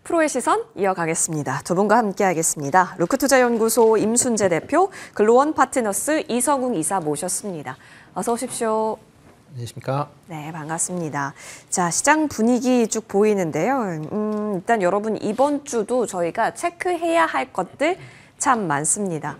프로의 시선 이어가겠습니다. 두 분과 함께하겠습니다. 루크투자연구소 임순재 대표, 글로원 파트너스 이성웅 이사 모셨습니다. 어서 오십시오. 안녕하십니까? 네, 반갑습니다. 자, 시장 분위기 쭉 보이는데요. 일단 여러분 이번 주도 저희가 체크해야 할 것들 참 많습니다.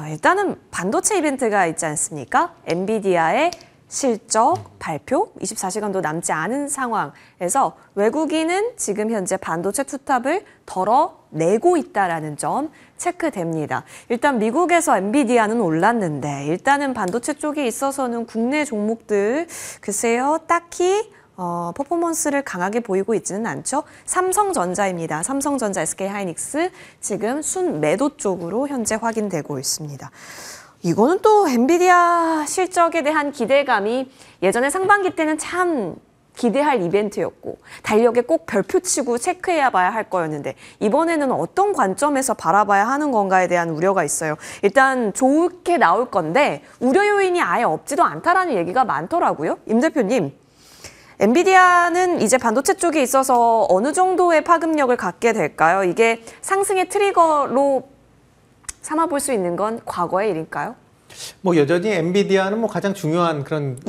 일단은 반도체 이벤트가 있지 않습니까? 엔비디아의 실적 발표 24시간도 남지 않은 상황에서 외국인은 지금 현재 반도체 투탑을 덜어내고 있다는 점 체크됩니다. 일단 미국에서 엔비디아는 올랐는데 일단은 반도체 쪽에 있어서는 국내 종목들 글쎄요 딱히 퍼포먼스를 강하게 보이고 있지는 않죠. 삼성전자입니다. 삼성전자, SK하이닉스 지금 순매도 쪽으로 현재 확인되고 있습니다. 이거는 또 엔비디아 실적에 대한 기대감이 예전에 상반기 때는 참 기대할 이벤트였고 달력에 꼭 별표 치고 체크해야 봐야 할 거였는데 이번에는 어떤 관점에서 바라봐야 하는 건가에 대한 우려가 있어요. 일단 좋게 나올 건데 우려 요인이 아예 없지도 않다라는 얘기가 많더라고요. 임 대표님, 엔비디아는 이제 반도체 쪽에 있어서 어느 정도의 파급력을 갖게 될까요? 이게 상승의 트리거로 삼아볼 수 있는 건 과거의 일일까요? 뭐 여전히 엔비디아는 뭐 가장 중요한 그런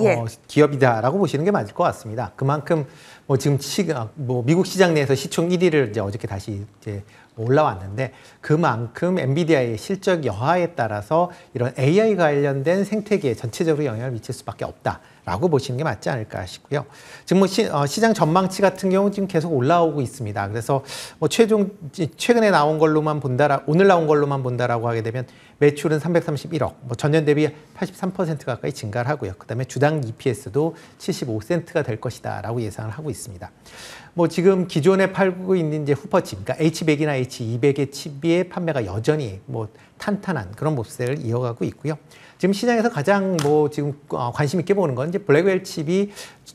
기업이다라고 보시는 게 맞을 것 같습니다. 그만큼 뭐 지금 미국 시장 내에서 시총 1위를 이제 어저께 다시 이제 올라왔는데 그만큼 엔비디아의 실적 여하에 따라서 이런 AI 관련된 생태계에 전체적으로 영향을 미칠 수밖에 없다라고 보시는 게 맞지 않을까 싶고요. 지금 뭐 시장 전망치 같은 경우 지금 계속 올라오고 있습니다. 그래서 뭐 최근에 나온 걸로만 오늘 나온 걸로만 본다라고 하게 되면 매출은 331억, 뭐 전년 대비 83% 가까이 증가를 하고요. 그다음에 주당 EPS도 75센트가 될 것이다라고 예상을 하고 있습니다. 뭐 지금 기존에 팔고 있는 이제 후퍼칩, 그러니까 H100이나 H200의 칩의 판매가 여전히 뭐 탄탄한 그런 모습을 이어가고 있고요. 지금 시장에서 가장 뭐 지금 관심 있게 보는 건 이제 블랙웰 칩이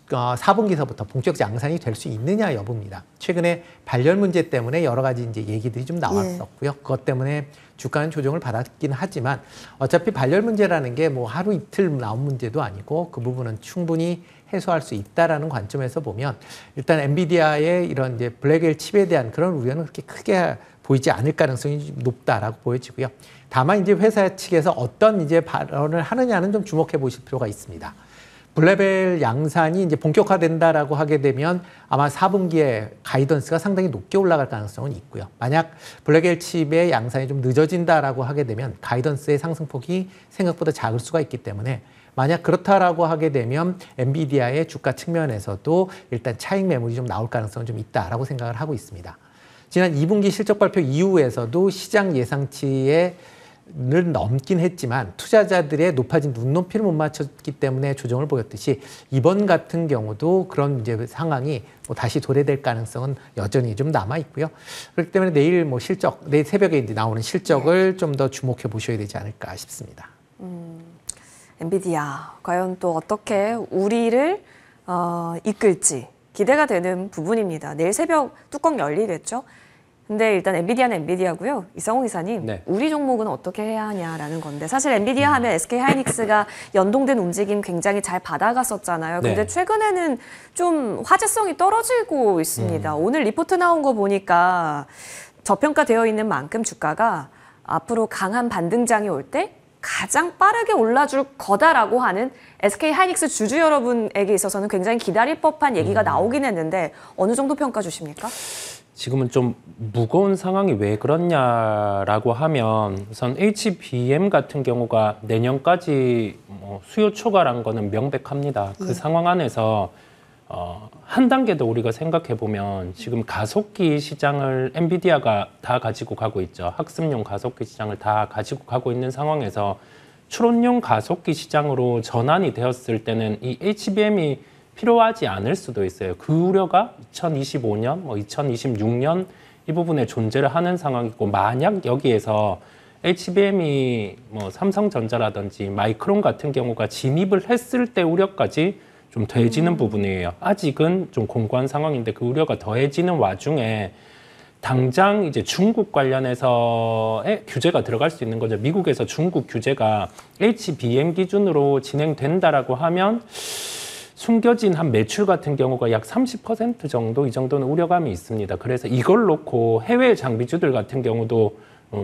4분기서부터 본격 양산이 될 수 있느냐 여부입니다. 최근에 발열 문제 때문에 여러 가지 이제 얘기들이 좀 나왔었고요. 그것 때문에 주가는 조정을 받았긴 하지만 어차피 발열 문제라는 게 뭐 하루 이틀 나온 문제도 아니고 그 부분은 충분히 해소할 수 있다라는 관점에서 보면 일단 엔비디아의 이런 이제 블랙웰 칩에 대한 그런 우려는 그렇게 크게 보이지 않을 가능성이 높다라고 보여지고요. 다만 이제 회사 측에서 어떤 이제 발언을 하느냐는 좀 주목해 보실 필요가 있습니다. 블랙웰 양산이 이제 본격화된다라고 하게 되면 아마 4분기에 가이던스가 상당히 높게 올라갈 가능성은 있고요. 만약 블랙웰 칩의 양산이 좀 늦어진다라고 하게 되면 가이던스의 상승폭이 생각보다 작을 수가 있기 때문에 만약 그렇다라고 하게 되면 엔비디아의 주가 측면에서도 일단 차익 매물이 좀 나올 가능성은 좀 있다라고 생각을 하고 있습니다. 지난 2분기 실적 발표 이후에서도 시장 예상치에 를 넘긴 했지만 투자자들의 높아진 눈높이를 못 맞췄기 때문에 조정을 보였듯이 이번 같은 경우도 그런 이제 상황이 뭐 다시 도래될 가능성은 여전히 좀 남아 있고요. 그렇기 때문에 내일 뭐 내일 새벽에 이제 나오는 실적을 좀 더 주목해 보셔야 되지 않을까 싶습니다. 엔비디아 과연 또 어떻게 우리를 이끌지 기대가 되는 부분입니다. 내일 새벽 뚜껑 열리겠죠. 근데 일단 엔비디아는 엔비디아고요. 이성웅 이사님, 네. 우리 종목은 어떻게 해야 하냐라는 건데 사실 엔비디아 하면 SK하이닉스가 연동된 움직임 굉장히 잘 받아갔었잖아요. 근데 네. 최근에는 좀 화제성이 떨어지고 있습니다. 오늘 리포트 나온 거 보니까 저평가되어 있는 만큼 주가가 앞으로 강한 반등장이 올 때 가장 빠르게 올라줄 거다라고 하는 SK하이닉스 주주 여러분에게 있어서는 굉장히 기다릴 법한 얘기가 나오긴 했는데 어느 정도 평가 주십니까? 지금은 좀 무거운 상황이 왜 그렇냐라고 하면 우선 HBM 같은 경우가 내년까지 수요 초과란 거는 명백합니다. 그 상황 안에서 한 단계 더 우리가 생각해 보면 지금 가속기 시장을 엔비디아가 다 가지고 가고 있죠. 학습용 가속기 시장을 다 가지고 가고 있는 상황에서 추론용 가속기 시장으로 전환이 되었을 때는 이 HBM이 필요하지 않을 수도 있어요. 그 우려가 2025년, 2026년 이 부분에 존재를 하는 상황이고 만약 여기에서 HBM이 삼성전자라든지 마이크론 같은 경우가 진입을 했을 때 우려까지 좀 더해지는 부분이에요. 아직은 좀 공고한 상황인데 그 우려가 더해지는 와중에 당장 이제 중국 관련해서의 규제가 들어갈 수 있는 거죠. 미국에서 중국 규제가 HBM 기준으로 진행된다라고 하면 숨겨진 한 매출 같은 경우가 약 30% 정도 이 정도는 우려감이 있습니다. 그래서 이걸 놓고 해외 장비주들 같은 경우도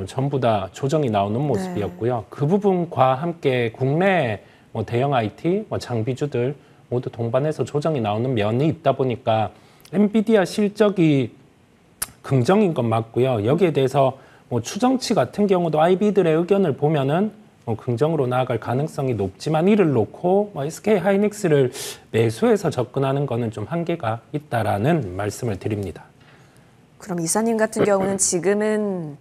전부 다 조정이 나오는 모습이었고요. 네. 그 부분과 함께 국내 뭐 대형 IT, 뭐 장비주들 모두 동반해서 조정이 나오는 면이 있다 보니까 엔비디아 실적이 긍정인 건 맞고요. 여기에 대해서 뭐 추정치 같은 경우도 IB들의 의견을 보면은 긍정으로 나아갈 가능성이 높지만 이를 놓고 SK 하이닉스를 매수해서 접근하는 거는 좀 한계가 있다라는 말씀을 드립니다. 그럼 이사님 같은 경우는 지금은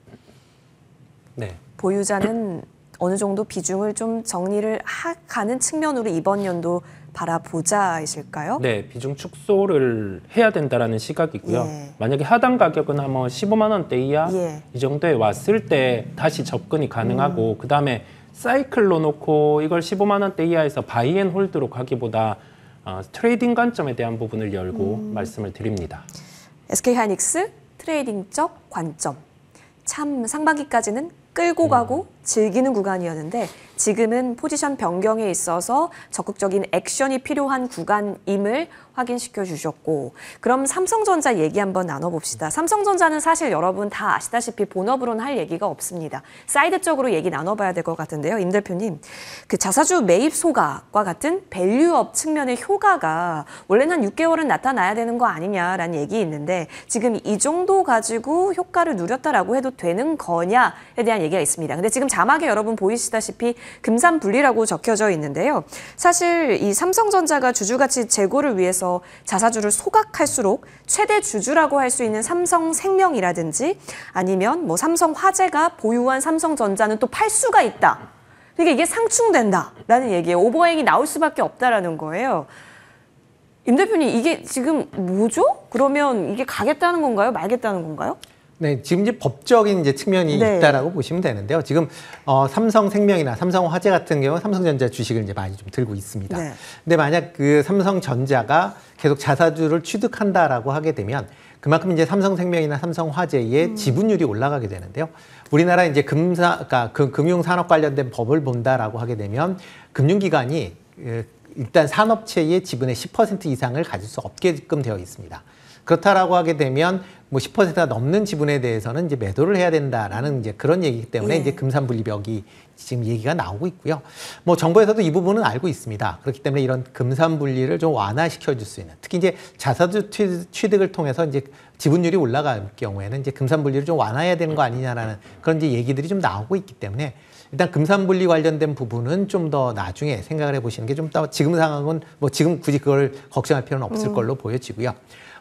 네. 보유자는 어느 정도 비중을 좀 정리를 가는 측면으로 이번 연도 바라보자이실까요? 네, 비중 축소를 해야 된다라는 시각이고요. 예. 만약에 하단 가격은 한 15만 원대 이하 이 정도에 왔을 때 다시 접근이 가능하고 그 다음에 사이클로 놓고 이걸 15만 원대 이하에서 바이앤홀드로 가기보다 트레이딩 관점에 대한 부분을 열고 말씀을 드립니다. SK 하이닉스 트레이딩적 관점. 참 상반기까지는 끌고 가고 즐기는 구간이었는데 지금은 포지션 변경에 있어서 적극적인 액션이 필요한 구간임을 확인시켜 주셨고, 그럼 삼성전자 얘기 한번 나눠봅시다. 삼성전자는 사실 여러분 다 아시다시피 본업으로는 할 얘기가 없습니다. 사이드 쪽으로 얘기 나눠봐야 될 것 같은데요. 임 대표님, 그 자사주 매입 소각과 같은 밸류업 측면의 효과가 원래는 한 6개월은 나타나야 되는 거 아니냐라는 얘기 있는데 지금 이 정도 가지고 효과를 누렸다라고 해도 되는 거냐에 대한 얘기가 있습니다. 근데 지금 자막에 여러분 보이시다시피 금산분리라고 적혀져 있는데요. 사실 이 삼성전자가 주주가치 제고를 위해서 자사주를 소각할수록 최대 주주라고 할 수 있는 삼성생명이라든지 아니면 뭐 삼성화재가 보유한 삼성전자는 또 팔 수가 있다. 그러니까 이게 상충된다라는 얘기예요. 오버행이 나올 수밖에 없다라는 거예요. 임 대표님, 이게 지금 뭐죠? 그러면 이게 가겠다는 건가요? 말겠다는 건가요? 네, 지금 이제 법적인 이제 측면이 있다라고 보시면 되는데요. 지금 삼성생명이나 삼성화재 같은 경우 삼성전자 주식을 이제 많이 좀 들고 있습니다. 네. 근데 만약 그 삼성전자가 계속 자사주를 취득한다라고 하게 되면 그만큼 이제 삼성생명이나 삼성화재의 지분율이 올라가게 되는데요. 우리나라 이제 그러니까 금융산업 관련된 법을 본다라고 하게 되면 금융기관이 일단 산업체의 지분의 10% 이상을 가질 수 없게끔 되어 있습니다. 그렇다라고 하게 되면 뭐 10%가 넘는 지분에 대해서는 이제 매도를 해야 된다라는 이제 그런 얘기이기 때문에 이제 금산분리벽이 지금 얘기가 나오고 있고요. 뭐 정부에서도 이 부분은 알고 있습니다. 그렇기 때문에 이런 금산분리를 좀 완화시켜 줄 수 있는, 특히 이제 자사주 취득을 통해서 이제 지분율이 올라갈 경우에는 이제 금산분리를 좀 완화해야 되는 거 아니냐라는 그런 이제 얘기들이 좀 나오고 있기 때문에 일단 금산분리 관련된 부분은 좀 더 나중에 생각을 해보시는 게 좀 더, 지금 상황은 뭐 지금 굳이 그걸 걱정할 필요는 없을 걸로 보여지고요.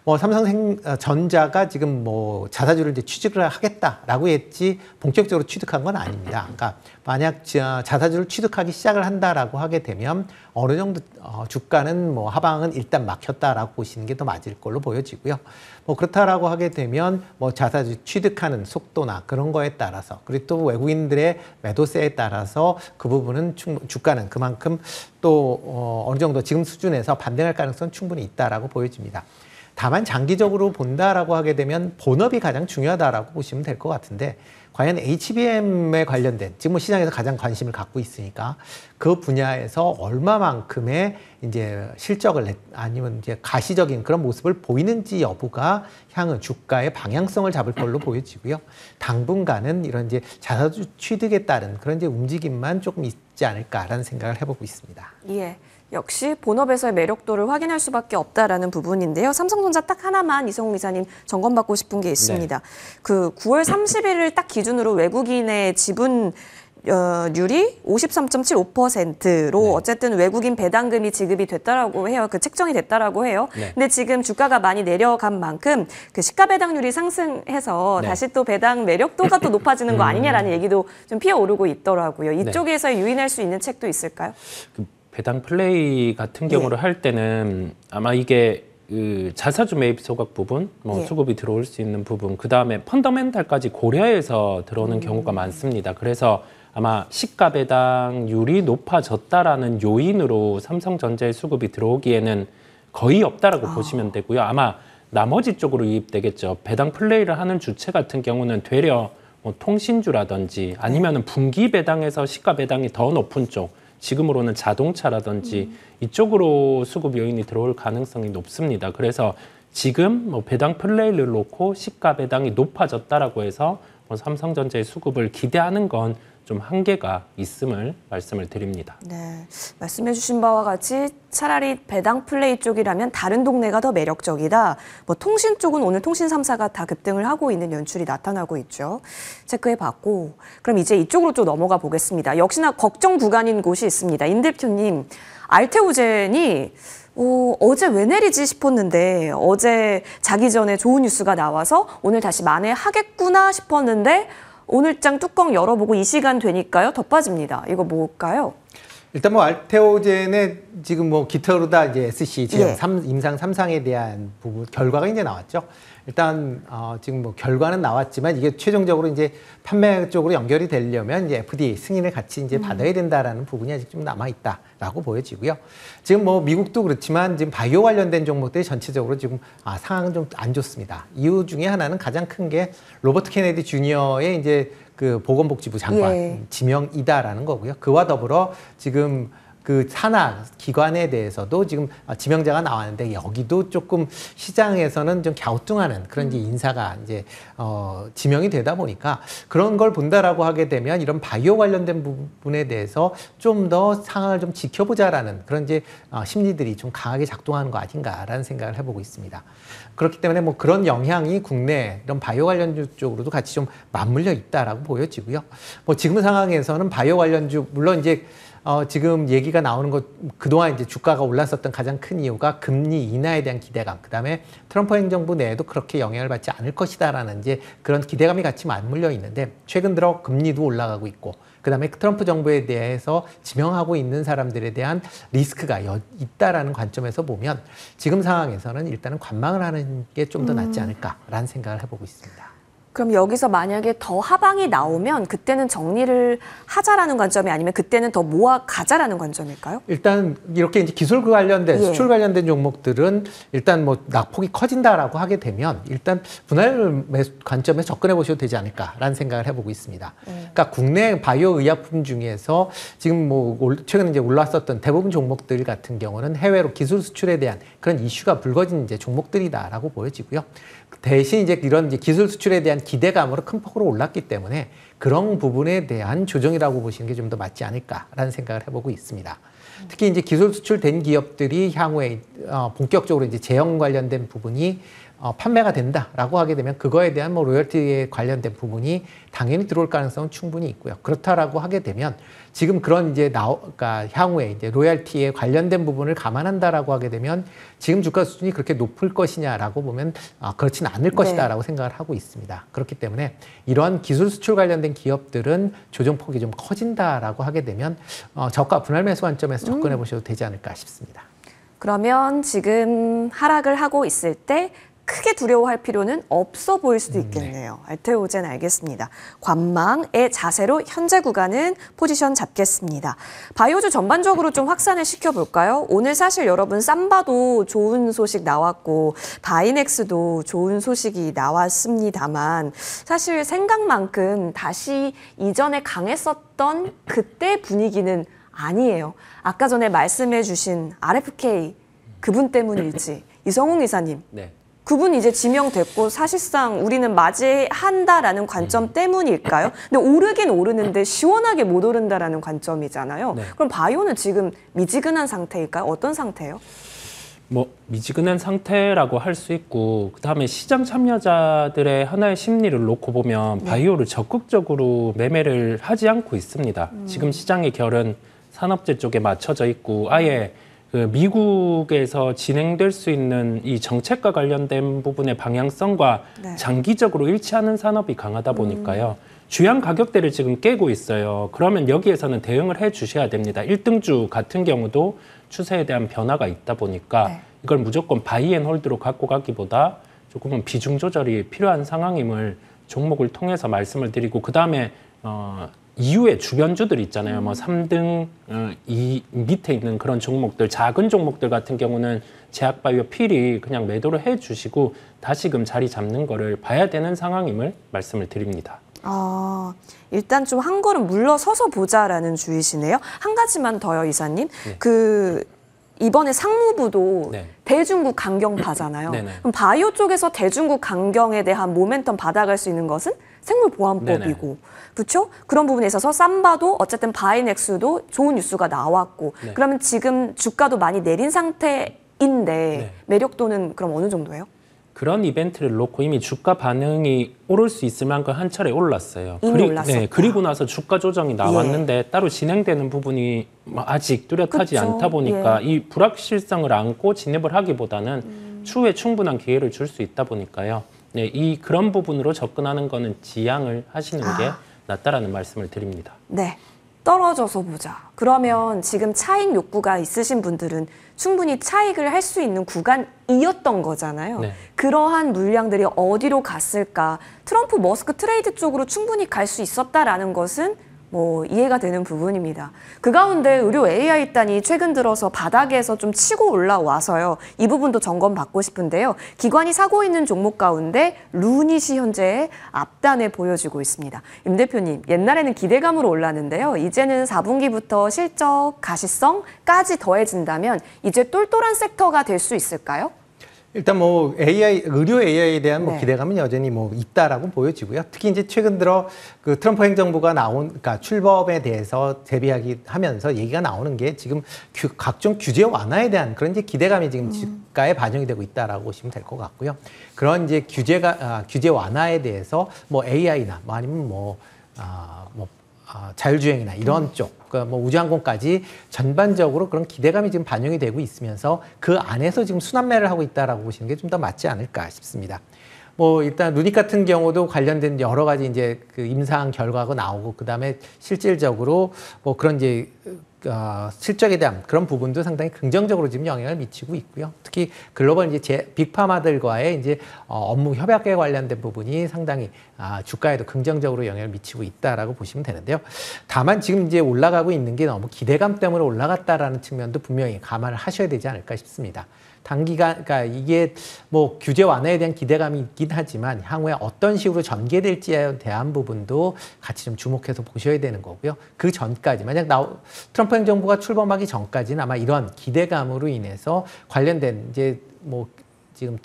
뭐 삼성전자가 지금 뭐 자사주를 이제 취득을 하겠다라고 했지 본격적으로 취득한 건 아닙니다. 그러니까 만약 자사주를 취득하기 시작을 한다라고 하게 되면 어느 정도 주가는 뭐 하방은 일단 막혔다라고 보시는 게 더 맞을 걸로 보여지고요. 뭐 그렇다라고 하게 되면 뭐 자사주 취득하는 속도나 그런 거에 따라서, 그리고 또 외국인들의 매도세에 따라서 그 부분은 주가는 그만큼 또 어느 정도 지금 수준에서 반등할 가능성은 충분히 있다라고 보여집니다. 다만 장기적으로 본다라고 하게 되면 본업이 가장 중요하다라고 보시면 될 것 같은데, 과연 HBM에 관련된 지금 뭐 시장에서 가장 관심을 갖고 있으니까 그 분야에서 얼마만큼의 이제 실적을 아니면 이제 가시적인 그런 모습을 보이는지 여부가 향후 주가의 방향성을 잡을 걸로 보여지고요. 당분간은 이런 이제 자사주 취득에 따른 그런 이제 움직임만 조금 있지 않을까라는 생각을 해보고 있습니다. 예. 역시 본업에서의 매력도를 확인할 수밖에 없다라는 부분인데요. 삼성전자 딱 하나만 이성웅 이사님 점검받고 싶은 게 있습니다. 네. 그 9월 30일을 딱 기준으로 외국인의 지분 율이 53.75%로 네. 어쨌든 외국인 배당금이 지급이 됐다라고 해요. 그 책정이 됐다라고 해요. 네. 근데 지금 주가가 많이 내려간 만큼 그 시가 배당률이 상승해서 네. 다시 또 배당 매력도가 또 높아지는 거 아니냐라는 얘기도 좀 피어오르고 있더라고요. 이쪽에서 네. 유인할 수 있는 책도 있을까요? 배당 플레이 같은 경우를 할 때는 아마 이게 그 자사주 매입 소각 부분, 뭐 수급이 들어올 수 있는 부분, 그 다음에 펀더멘탈까지 고려해서 들어오는 경우가 많습니다. 그래서 아마 시가 배당률이 높아졌다라는 요인으로 삼성전자의 수급이 들어오기에는 거의 없다라고 보시면 되고요. 아마 나머지 쪽으로 유입되겠죠. 배당 플레이를 하는 주체 같은 경우는 되려 뭐 통신주라든지 아니면은 분기 배당에서 시가 배당이 더 높은 쪽, 지금으로는 자동차라든지 이쪽으로 수급 요인이 들어올 가능성이 높습니다. 그래서 지금 뭐 배당 플레이를 놓고 시가 배당이 높아졌다라고 해서 뭐 삼성전자의 수급을 기대하는 건 좀 한계가 있음을 말씀을 드립니다. 네, 말씀해 주신 바와 같이 차라리 배당 플레이 쪽이라면 다른 동네가 더 매력적이다. 뭐 통신 쪽은 오늘 통신 3사가 다 급등을 하고 있는 연출이 나타나고 있죠. 체크해 봤고 그럼 이제 이쪽으로 좀 넘어가 보겠습니다. 역시나 걱정 구간인 곳이 있습니다. 임 대표님, 알테오젠이 어제 왜 내리지 싶었는데 어제 자기 전에 좋은 뉴스가 나와서 오늘 다시 만회하겠구나 싶었는데 오늘 장 뚜껑 열어보고 이 시간 되니까요. 더 빠집니다. 이거 뭘까요? 일단 뭐 알테오젠의 지금 뭐 기타로다 이제 SC 지금 예. 임상 3상에 대한 부분 결과가 이제 나왔죠. 일단 지금 뭐 결과는 나왔지만 이게 최종적으로 이제 판매 쪽으로 연결이 되려면 이제 FDA 승인을 같이 이제 받아야 된다라는 부분이 아직 좀 남아 있다라고 보여지고요. 지금 뭐 미국도 그렇지만 지금 바이오 관련된 종목들이 전체적으로 지금 상황은 좀 안 좋습니다. 이유 중에 하나는 가장 큰 게 로버트 케네디 주니어의 이제 그 보건복지부 장관 예. 지명이다라는 거고요. 그와 더불어 지금 그 산하 기관에 대해서도 지금 지명자가 나왔는데 여기도 조금 시장에서는 좀 갸우뚱하는 그런 이제 인사가 이제 지명이 되다 보니까 그런 걸 본다라고 하게 되면 이런 바이오 관련된 부분에 대해서 좀 더 상황을 좀 지켜보자라는 그런 이제 심리들이 좀 강하게 작동하는 거 아닌가라는 생각을 해보고 있습니다. 그렇기 때문에 뭐 그런 영향이 국내 이런 바이오 관련주 쪽으로도 같이 좀 맞물려 있다라고 보여지고요. 뭐 지금 상황에서는 바이오 관련주 물론 이제 지금 얘기가 나오는 것, 그동안 이제 주가가 올랐었던 가장 큰 이유가 금리 인하에 대한 기대감, 그 다음에 트럼프 행정부 내에도 그렇게 영향을 받지 않을 것이다라는 이제 그런 기대감이 같이 맞물려 있는데, 최근 들어 금리도 올라가고 있고, 그 다음에 트럼프 정부에 대해서 지명하고 있는 사람들에 대한 리스크가 있다라는 관점에서 보면 지금 상황에서는 일단은 관망을 하는 게 좀 더 낫지 않을까라는 생각을 해보고 있습니다. 그럼 여기서 만약에 더 하방이 나오면 그때는 정리를 하자라는 관점이 아니면 그때는 더 모아 가자라는 관점일까요? 일단 이렇게 이제 기술 관련된 예. 수출 관련된 종목들은 일단 뭐 낙폭이 커진다라고 하게 되면 일단 분할 매수 관점에서 접근해 보셔도 되지 않을까라는 생각을 해보고 있습니다. 그러니까 국내 바이오 의약품 중에서 지금 뭐 최근에 이제 올랐었던 대부분 종목들 같은 경우는 해외로 기술 수출에 대한 그런 이슈가 불거진 이제 종목들이다라고 보여지고요. 대신 이제 이런 이제 기술 수출에 대한 기대감으로 큰 폭으로 올랐기 때문에 그런 부분에 대한 조정이라고 보시는 게 좀 더 맞지 않을까라는 생각을 해보고 있습니다. 특히 이제 기술 수출된 기업들이 향후에 본격적으로 이제 제형 관련된 부분이 판매가 된다라고 하게 되면 그거에 대한 뭐 로열티에 관련된 부분이 당연히 들어올 가능성은 충분히 있고요. 그렇다라고 하게 되면 지금 그런 이제 그러니까 향후에 이제 로열티에 관련된 부분을 감안한다라고 하게 되면 지금 주가 수준이 그렇게 높을 것이냐라고 보면 그렇지는 않을 것이다라고 생각을 하고 있습니다. 그렇기 때문에 이러한 기술 수출 관련된 기업들은 조정폭이 좀 커진다라고 하게 되면 저가 분할 매수 관점에서 접근해 보셔도 되지 않을까 싶습니다. 그러면 지금 하락을 하고 있을 때 크게 두려워할 필요는 없어 보일 수도 있겠네요. 알테오젠 알겠습니다. 관망의 자세로 현재 구간은 포지션 잡겠습니다. 바이오주 전반적으로 좀 확산을 시켜볼까요? 오늘 사실 여러분 삼바도 좋은 소식 나왔고 바이넥스도 좋은 소식이 나왔습니다만 사실 생각만큼 다시 이전에 강했었던 그때 분위기는 아니에요. 아까 전에 말씀해 주신 RFK 그분 때문일지 이성웅 이사님. 네. 그분 이제 지명됐고 사실상 우리는 맞이한다라는 관점 때문일까요? 근데 오르긴 오르는데 시원하게 못 오른다라는 관점이잖아요. 네. 그럼 바이오는 지금 미지근한 상태일까요? 어떤 상태예요? 뭐 미지근한 상태라고 할 수 있고 그다음에 시장 참여자들의 하나의 심리를 놓고 보면 바이오를 적극적으로 매매를 하지 않고 있습니다. 지금 시장의 결은 산업재 쪽에 맞춰져 있고 아예 그 미국에서 진행될 수 있는 이 정책과 관련된 부분의 방향성과 장기적으로 일치하는 산업이 강하다 보니까요. 주양 가격대를 지금 깨고 있어요. 그러면 여기에서는 대응을 해 주셔야 됩니다. 1등주 같은 경우도 추세에 대한 변화가 있다 보니까 이걸 무조건 바이앤홀드로 갖고 가기보다 조금은 비중 조절이 필요한 상황임을 종목을 통해서 말씀을 드리고 그다음에 이후에 주변주들 있잖아요. 뭐 3등 이 밑에 있는 그런 종목들, 작은 종목들 같은 경우는 제약바이오 필히 그냥 매도를 해주시고 다시금 자리 잡는 거를 봐야 되는 상황임을 말씀을 드립니다. 일단 좀 한 걸음 물러서서 보자라는 주의시네요. 한 가지만 더요, 이사님. 이번에 상무부도 네. 대중국 강경파잖아요. 네네. 그럼 바이오 쪽에서 대중국 강경에 대한 모멘텀 받아갈 수 있는 것은 생물보안법이고, 그렇죠? 그런 부분에 있어서 삼바도 어쨌든 바이넥스도 좋은 뉴스가 나왔고, 네. 그러면 지금 주가도 많이 내린 상태인데 네. 매력도는 그럼 어느 정도예요? 그런 이벤트를 놓고 이미 주가 반응이 오를 수 있을 만큼 한 차례 올랐어요. 이미 올랐었다. 네, 그리고 나서 주가 조정이 나왔는데 따로 진행되는 부분이 아직 뚜렷하지 그쵸. 않다 보니까 이 불확실성을 안고 진입을 하기보다는 추후에 충분한 기회를 줄 수 있다 보니까요. 네, 그런 부분으로 접근하는 거는 지양을 하시는 게 낫다라는 말씀을 드립니다. 네. 떨어져서 보자. 그러면 지금 차익 욕구가 있으신 분들은 충분히 차익을 할 수 있는 구간이었던 거잖아요. 네. 그러한 물량들이 어디로 갔을까? 트럼프 머스크 트레이드 쪽으로 충분히 갈 수 있었다라는 것은 뭐 이해가 되는 부분입니다. 그 가운데 의료 AI단이 최근 들어서 바닥에서 좀 치고 올라와서요. 이 부분도 점검받고 싶은데요. 기관이 사고 있는 종목 가운데 루닛이 현재 앞단에 보여지고 있습니다. 임 대표님, 옛날에는 기대감으로 올랐는데요. 이제는 4분기부터 실적, 가시성까지 더해진다면 이제 똘똘한 섹터가 될 수 있을까요? 일단 뭐 의료 AI에 대한 뭐 네. 기대감은 여전히 뭐 있다라고 보여지고요. 특히 이제 최근 들어 그 트럼프 행정부가 그러니까 출범에 대해서 대비하기 하면서 얘기가 나오는 게 지금 각종 규제 완화에 대한 그런 이제 기대감이 지금 주가에 반영이 되고 있다라고 보시면 될 것 같고요. 그런 이제 규제 완화에 대해서 뭐 AI나 뭐 아니면 자율주행이나 이런 쪽, 그러니까 뭐 우주항공까지 전반적으로 그런 기대감이 지금 반영이 되고 있으면서 그 안에서 지금 순환매를 하고 있다라고 보시는 게 좀 더 맞지 않을까 싶습니다. 뭐 일단 루닛 같은 경우도 관련된 여러 가지 이제 그 임상 결과가 나오고 그다음에 실질적으로 뭐 그런 이제 실적에 대한 그런 부분도 상당히 긍정적으로 지금 영향을 미치고 있고요. 특히 글로벌 이제 빅파마들과의 이제 업무 협약에 관련된 부분이 상당히 주가에도 긍정적으로 영향을 미치고 있다라고 보시면 되는데요. 다만 지금 이제 올라가고 있는 게 너무 기대감 때문에 올라갔다라는 측면도 분명히 감안을 하셔야 되지 않을까 싶습니다. 단기간, 그러니까 이게 뭐 규제 완화에 대한 기대감이 있긴 하지만 향후에 어떤 식으로 전개될지에 대한 부분도 같이 좀 주목해서 보셔야 되는 거고요. 그 전까지, 만약 트럼프 행정부가 출범하기 전까지는 아마 이런 기대감으로 인해서 관련된 이제 뭐 지금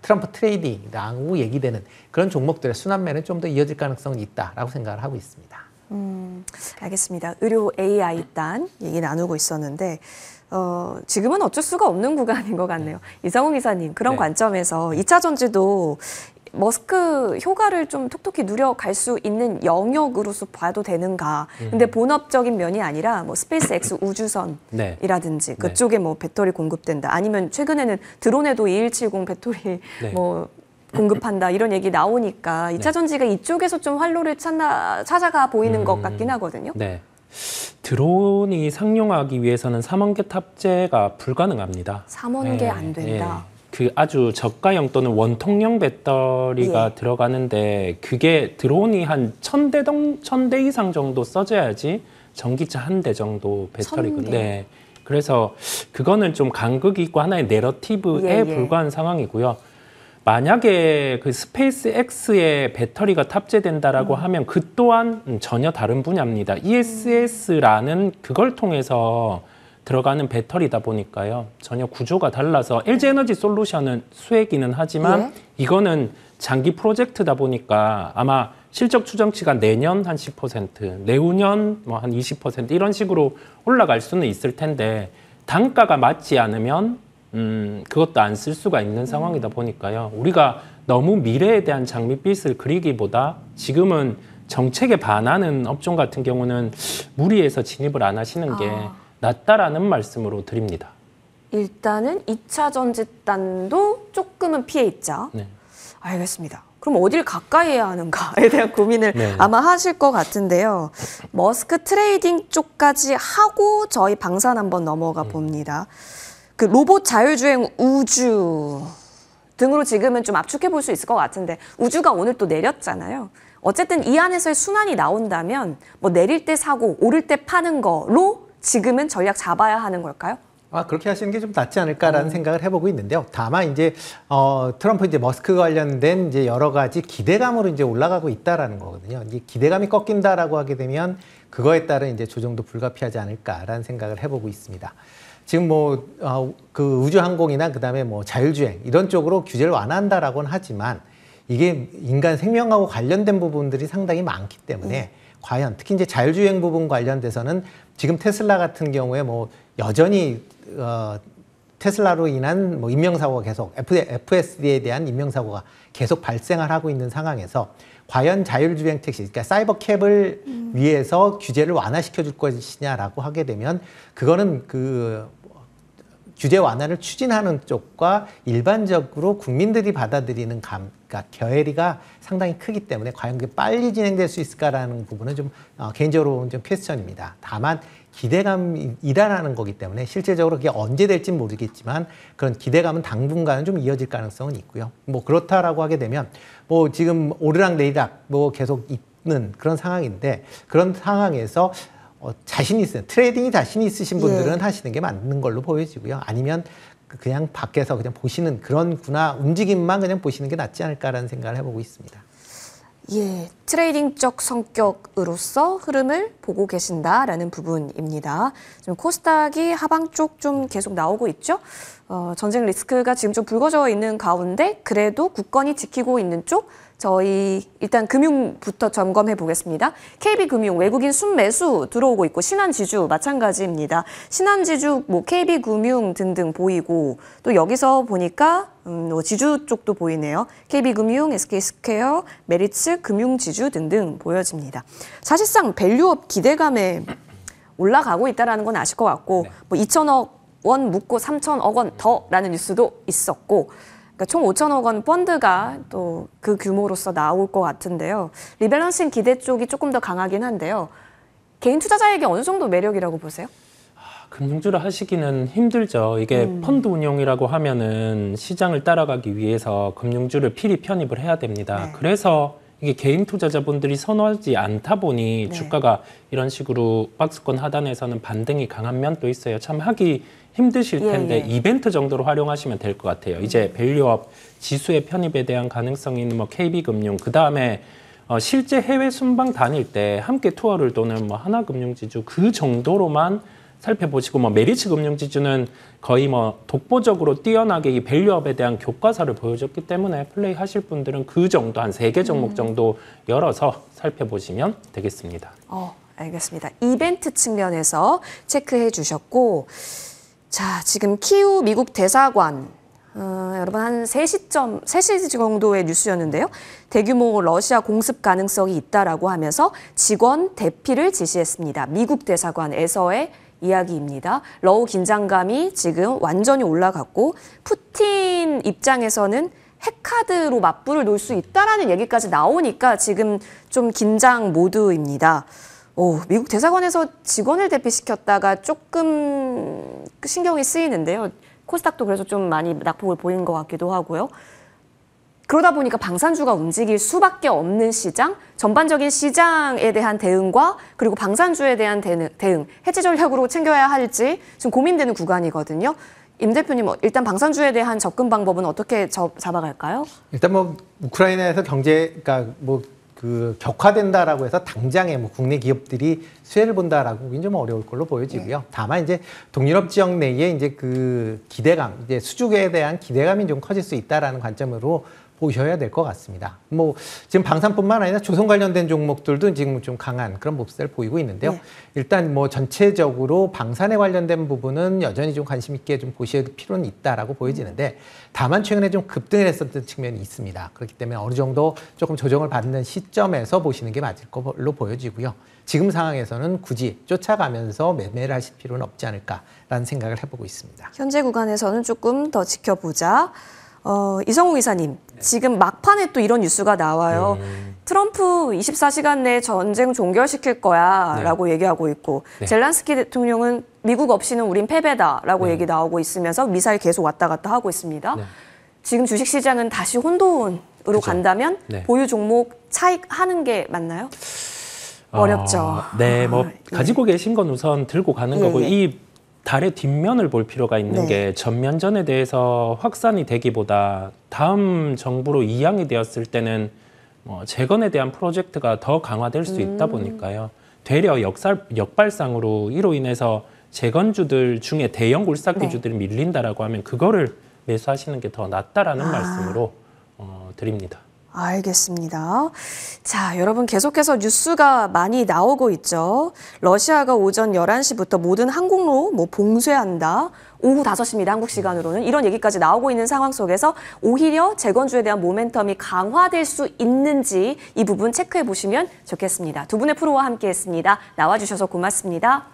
트럼프 트레이딩이라고 얘기되는 그런 종목들의 순환매는 좀 더 이어질 가능성은 있다라고 생각을 하고 있습니다. 알겠습니다. 의료 AI 단 얘기 나누고 있었는데 지금은 어쩔 수가 없는 구간인 것 같네요. 이상훈 기사님, 그런 관점에서 2차 전지도 머스크 효과를 좀 톡톡히 누려갈 수 있는 영역으로서 봐도 되는가. 근데 본업적인 면이 아니라 뭐 스페이스 X 우주선이라든지 그쪽에 뭐 배터리 공급된다. 아니면 최근에는 드론에도 2170 배터리 뭐 공급한다 이런 얘기 나오니까 2차 전지가 이쪽에서 좀 활로를 찾아가 보이는 것 같긴 하거든요. 네. 드론이 상용하기 위해서는 3원계 탑재가 불가능합니다. 3원계 안 된다. 그 아주 저가형 또는 원통형 배터리가 들어가는데 그게 드론이 한 1000대 이상 정도 써져야지 전기차 한 대 정도 배터리거든요. 네. 그래서 그거는 좀 간극이 있고 하나의 내러티브에 불과한 상황이고요. 만약에 그 스페이스 X에 배터리가 탑재된다라고 하면 그 또한 전혀 다른 분야입니다. ESS라는 그걸 통해서 들어가는 배터리다 보니까요. 전혀 구조가 달라서 LG에너지 솔루션은 수혜기는 하지만 이거는 장기 프로젝트다 보니까 아마 실적 추정치가 내년 한 10%, 내후년 뭐 한 20% 이런 식으로 올라갈 수는 있을 텐데 단가가 맞지 않으면 그것도 안 쓸 수가 있는 상황이다 보니까요. 우리가 너무 미래에 대한 장밋빛을 그리기보다 지금은 정책에 반하는 업종 같은 경우는 무리해서 진입을 안 하시는 게 낫다라는 말씀으로 드립니다. 일단은 2차 전지단도 조금은 피해 있자. 네. 알겠습니다. 그럼 어딜 가까이 해야 하는가에 대한 고민을 아마 하실 것 같은데요. 머스크 트레이딩 쪽까지 하고 저희 방산 한번 넘어가 봅니다. 그 로봇 자율주행 우주 등으로 지금은 좀 압축해 볼 수 있을 것 같은데 우주가 오늘 또 내렸잖아요. 어쨌든 이 안에서의 순환이 나온다면 뭐 내릴 때 사고 오를 때 파는 거로 지금은 전략 잡아야 하는 걸까요? 그렇게 하시는 게 좀 낫지 않을까라는 생각을 해보고 있는데요. 다만 이제 트럼프 이제 머스크 관련된 이제 여러 가지 기대감으로 이제 올라가고 있다라는 거거든요. 이제 기대감이 꺾인다라고 하게 되면 그거에 따른 이제 조정도 불가피하지 않을까라는 생각을 해보고 있습니다. 지금 그 우주항공이나 그다음에 뭐 자율주행 이런 쪽으로 규제를 완화한다라고는 하지만 이게 인간 생명하고 관련된 부분들이 상당히 많기 때문에 과연 특히 이제 자율주행 부분 관련돼서는 지금 테슬라 같은 경우에 뭐 여전히 테슬라로 인한 뭐 인명사고가 계속 FSD에 대한 인명사고가 계속 발생을 하고 있는 상황에서 과연 자율주행 택시, 그러니까 사이버캡을 위해서 규제를 완화시켜 줄 것이냐라고 하게 되면 그거는 규제 완화를 추진하는 쪽과 일반적으로 국민들이 받아들이는 그러니까 결의가 상당히 크기 때문에 과연 그게 빨리 진행될 수 있을까라는 부분은 좀 개인적으로 좀 퀘스천입니다. 다만 기대감이라는 거기 때문에 실제적으로 그게 언제 될지는 모르겠지만 그런 기대감은 당분간은 좀 이어질 가능성은 있고요. 뭐 그렇다라고 하게 되면 뭐 지금 오르락 내리락 뭐 계속 있는 그런 상황인데 그런 상황에서 자신 있으신 트레이딩이 자신 있으신 분들은 하시는 게 맞는 걸로 보여지고요. 아니면 그냥 밖에서 그냥 보시는 그런구나 움직임만 그냥 보시는 게 낫지 않을까라는 생각을 해보고 있습니다. 예, 트레이딩적 성격으로서 흐름을 보고 계신다라는 부분입니다. 지금 코스닥이 하방 쪽 좀 계속 나오고 있죠. 전쟁 리스크가 지금 좀 불거져 있는 가운데 그래도 굳건히 지키고 있는 쪽 저희 일단 금융부터 점검해 보겠습니다. KB금융 외국인 순매수 들어오고 있고 신한지주 마찬가지입니다. 신한지주, 뭐 KB금융 등등 보이고 또 여기서 보니까 지주 쪽도 보이네요. KB금융, SK스퀘어, 메리츠, 금융지주 등등 보여집니다. 사실상 밸류업 기대감에 올라가고 있다는 건 아실 것 같고 뭐 2천억 원 묻고 3천억 원 더라는 뉴스도 있었고 그러니까 총 5천억 원 펀드가 또 그 규모로서 나올 것 같은데요. 리밸런싱 기대 쪽이 조금 더 강하긴 한데요. 개인 투자자에게 어느 정도 매력이라고 보세요? 금융주를 하시기는 힘들죠. 이게 펀드 운용이라고 하면은 시장을 따라가기 위해서 금융주를 필히 편입을 해야 됩니다. 그래서 이게 개인 투자자분들이 선호하지 않다 보니 주가가 이런 식으로 박스권 하단에서는 반등이 강한 면도 있어요. 참 하기 힘드실 텐데 이벤트 정도로 활용하시면 될 것 같아요. 이제 밸류업 지수의 편입에 대한 가능성이 있는 뭐 KB금융 그다음에 실제 해외 순방 다닐 때 함께 투어를 도는 뭐 하나금융지주 그 정도로만 살펴보시고 뭐 메리츠 금융지주는 거의 뭐 독보적으로 뛰어나게 이 밸류업에 대한 교과서를 보여줬기 때문에 플레이하실 분들은 그 정도 한 3개 종목 정도 열어서 살펴보시면 되겠습니다. 알겠습니다. 이벤트 측면에서 체크해 주셨고 자, 지금 키우 미국 대사관 여러분 한 3시 정도의 뉴스였는데요. 대규모 러시아 공습 가능성이 있다라고 하면서 직원 대피를 지시했습니다. 미국 대사관에서의 이야기입니다. 러우 긴장감이 지금 완전히 올라갔고 푸틴 입장에서는 핵카드로 맞불을 놓을 수 있다라는 얘기까지 나오니까 지금 좀 긴장 모드입니다. 미국 대사관에서 직원을 대피시켰다가 조금 신경이 쓰이는데요. 코스닥도 그래서 좀 많이 낙폭을 보인 것 같기도 하고요. 그러다 보니까 방산주가 움직일 수밖에 없는 시장, 전반적인 시장에 대한 대응과 그리고 방산주에 대한 대응, 해지 전략으로 챙겨야 할지 지금 고민되는 구간이거든요. 임 대표님, 일단 방산주에 대한 접근 방법은 어떻게 잡아갈까요? 일단 뭐 우크라이나에서 그러니까 뭐 격화된다라고 해서 당장에 뭐 국내 기업들이 수혜를 본다라고 보기는 좀 어려울 걸로 보여지고요. 다만 이제 동유럽 지역 내에 이제 그 기대감, 이제 수주에 대한 기대감이 좀 커질 수 있다라는 관점으로 보셔야 될 것 같습니다. 뭐 지금 방산뿐만 아니라 조선 관련된 종목들도 지금 좀 강한 그런 모습을 보이고 있는데요. 일단 뭐 전체적으로 방산에 관련된 부분은 여전히 좀 관심 있게 좀 보셔야 될 필요는 있다라고 보여지는데 다만 최근에 좀 급등을 했었던 측면이 있습니다. 그렇기 때문에 어느 정도 조금 조정을 받는 시점에서 보시는 게 맞을 걸로 보여지고요. 지금 상황에서는 굳이 쫓아가면서 매매를 하실 필요는 없지 않을까라는 생각을 해보고 있습니다. 현재 구간에서는 조금 더 지켜보자. 이성우 이사님, 지금 막판에 또 이런 뉴스가 나와요. 트럼프 24시간 내에 전쟁 종결시킬 거야 라고 얘기하고 있고 젤란스키 대통령은 미국 없이는 우린 패배다 라고 얘기 나오고 있으면서 미사일 계속 왔다 갔다 하고 있습니다. 지금 주식시장은 다시 혼돈으로 간다면 보유 종목 차익하는 게 맞나요? 어렵죠. 네, 뭐 가지고 계신 건 우선 들고 가는 거고 이 달의 뒷면을 볼 필요가 있는 네. 게 전면전에 대해서 확산이 되기보다 다음 정부로 이양이 되었을 때는 재건에 대한 프로젝트가 더 강화될 수 있다 보니까요. 되려 역발상으로 이로 인해서 재건주들 중에 대형 굴삭기주들이 밀린다라고 하면 그거를 매수하시는 게 더 낫다라는 말씀으로 드립니다. 알겠습니다. 자, 여러분 계속해서 뉴스가 많이 나오고 있죠. 러시아가 오전 11시부터 모든 항공로 봉쇄한다. 오후 5시입니다. 한국 시간으로는. 이런 얘기까지 나오고 있는 상황 속에서 오히려 재건주에 대한 모멘텀이 강화될 수 있는지 이 부분 체크해 보시면 좋겠습니다. 두 분의 프로와 함께했습니다. 나와주셔서 고맙습니다.